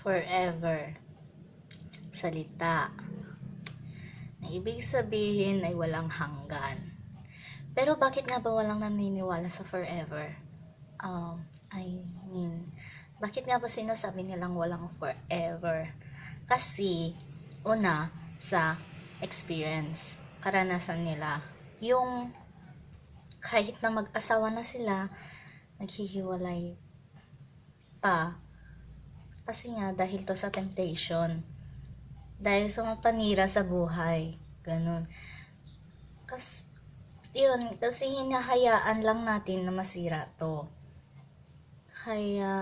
forever. Salita na ibig sabihin ay walang hanggan. Pero bakit nga ba walang naniniwala sa forever? I mean, bakit nga ba sinasabi nilang walang forever? Kasi, una, sa experience, karanasan nila, yung kahit na mag-asawa na sila, naghihiwalay pa. Kasi nga, dahil to sa temptation. Dahil sa mga panira sa buhay. Ganun. Kasi hinahayaan lang natin na masira to. Kaya,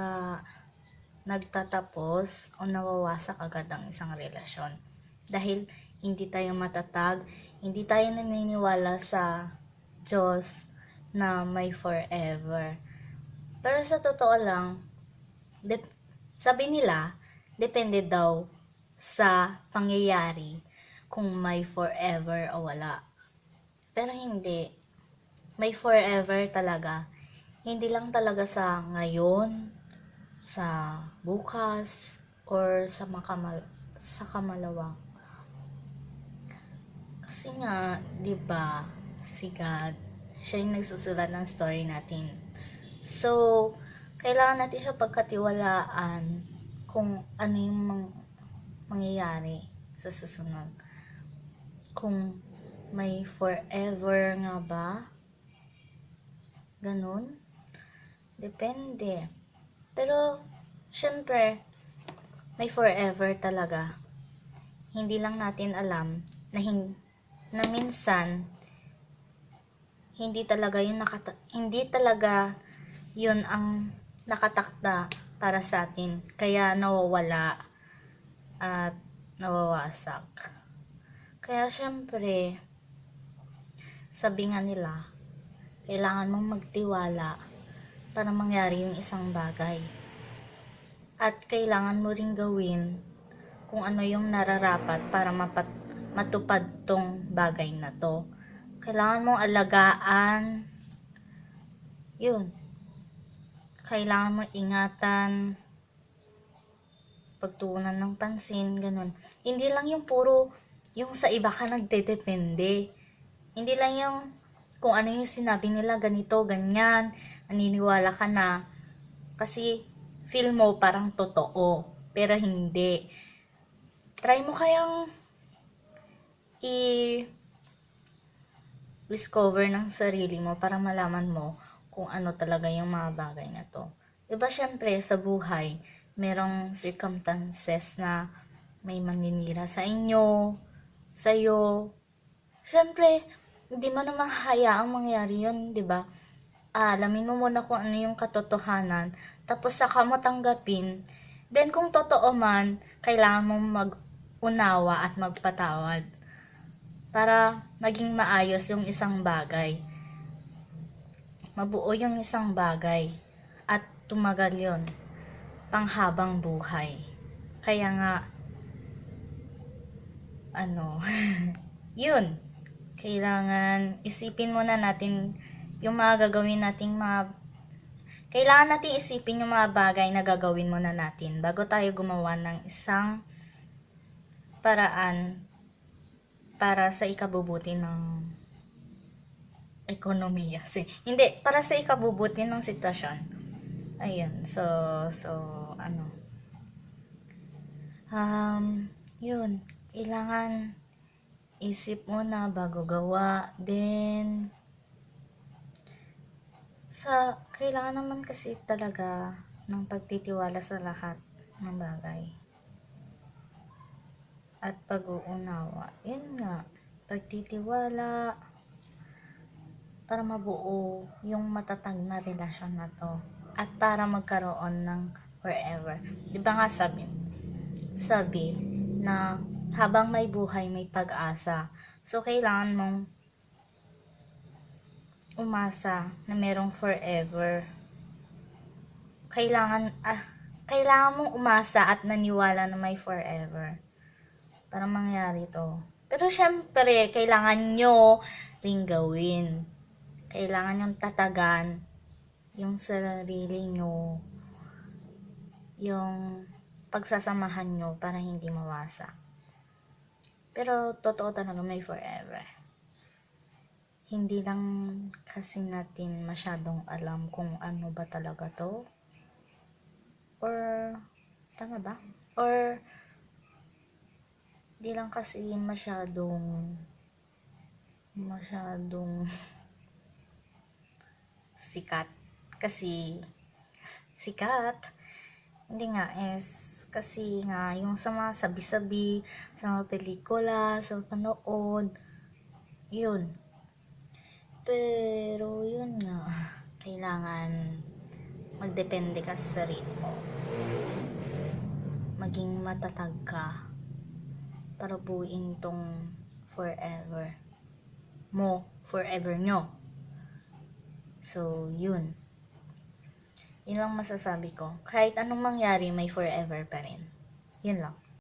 nagtatapos o nawawasak agad ang isang relasyon. Dahil hindi tayo matatag, hindi tayo naniniwala sa Diyos na may forever. Pero sa totoo lang, sabi nila, depende daw sa pangyayari kung may forever o wala. Pero hindi. May forever talaga. Hindi lang talaga sa ngayon, sa bukas, or sa kamalawang. Kasi nga, 'di ba, si God, siya yung nagsusulat ng story natin. So, kailangan natin siya pagkatiwalaan kung ano yung mangyayari sa susunod. Kung may forever nga ba? Ganun? Depende. Pero, syempre, may forever talaga. Hindi lang natin alam na minsan hindi talaga yun ang nakatakda para sa atin, kaya nawawala at nawawasak. Kaya syempre, sabi nga nila, kailangan mong magtiwala para mangyari yung isang bagay, at kailangan mo ring gawin kung ano yung nararapat para matupad tong bagay na to. Kailangan mong alagaan, yun. Kailangan mong ingatan, pagtuunan ng pansin, ganun. Hindi lang yung puro, yung sa iba ka nagdedepende. Hindi lang yung kung ano yung sinabi nila, ganito, ganyan, naniniwala ka na. Kasi feel mo parang totoo, pero hindi. Try mo kayang i-discover ng sarili mo para malaman mo kung ano talaga yung mga bagay na to. Diba syempre sa buhay, merong circumstances na may maninira sa inyo, sa'yo. Syempre, hindi mo naman hayaang mangyari yun, diba? Alamin mo muna kung ano yung katotohanan, tapos saka mo tanggapin. Then kung totoo man, kailangan mong mag-unawa at magpatawad para maging maayos yung isang bagay. Mabuo yung isang bagay at tumagal yun panghabang buhay. Kaya nga, yun, kailangan isipin muna natin yung mga gagawin nating kailangan natin isipin yung mga bagay na gagawin muna natin bago tayo gumawa ng isang paraan para sa ikabubuti ng ekonomiya. Hindi, para sa ikabubuti ng sitwasyon. Ayun, yun, kailangan isip muna bago gawa. Then, kailangan naman kasi talaga ng pagtitiwala sa lahat ng bagay. At pag-uunawa. Yun nga, pagtitiwala para mabuo yung matatag na relasyon na to. At para magkaroon ng forever. Diba nga sabi na habang may buhay, may pag-asa. So, kailangan mong umasa na merong forever. Kailangan mong umasa at naniwala na may forever para mangyari to. Pero syempre, kailangan nyo ring gawin. Kailangan yung tatagan yung sarili nyo, yung pagsasamahan nyo para hindi mawasak. Pero totoo talaga may forever. Hindi lang kasi natin masyadong alam kung ano ba talaga to. Or, tama ba? Or, di lang kasi masyadong sikat. Kasi, sikat, hindi nga is, kasi nga, yung sa mga sabi-sabi, sa mga pelikula, sa panood, yun. Pero, yun nga, kailangan magdepende ka sa sarili mo. Maging matatag ka para buuin tong forever mo, forever nyo. So, yun. Yun lang masasabi ko. Kahit anong mangyari, may forever pa rin. Yun lang.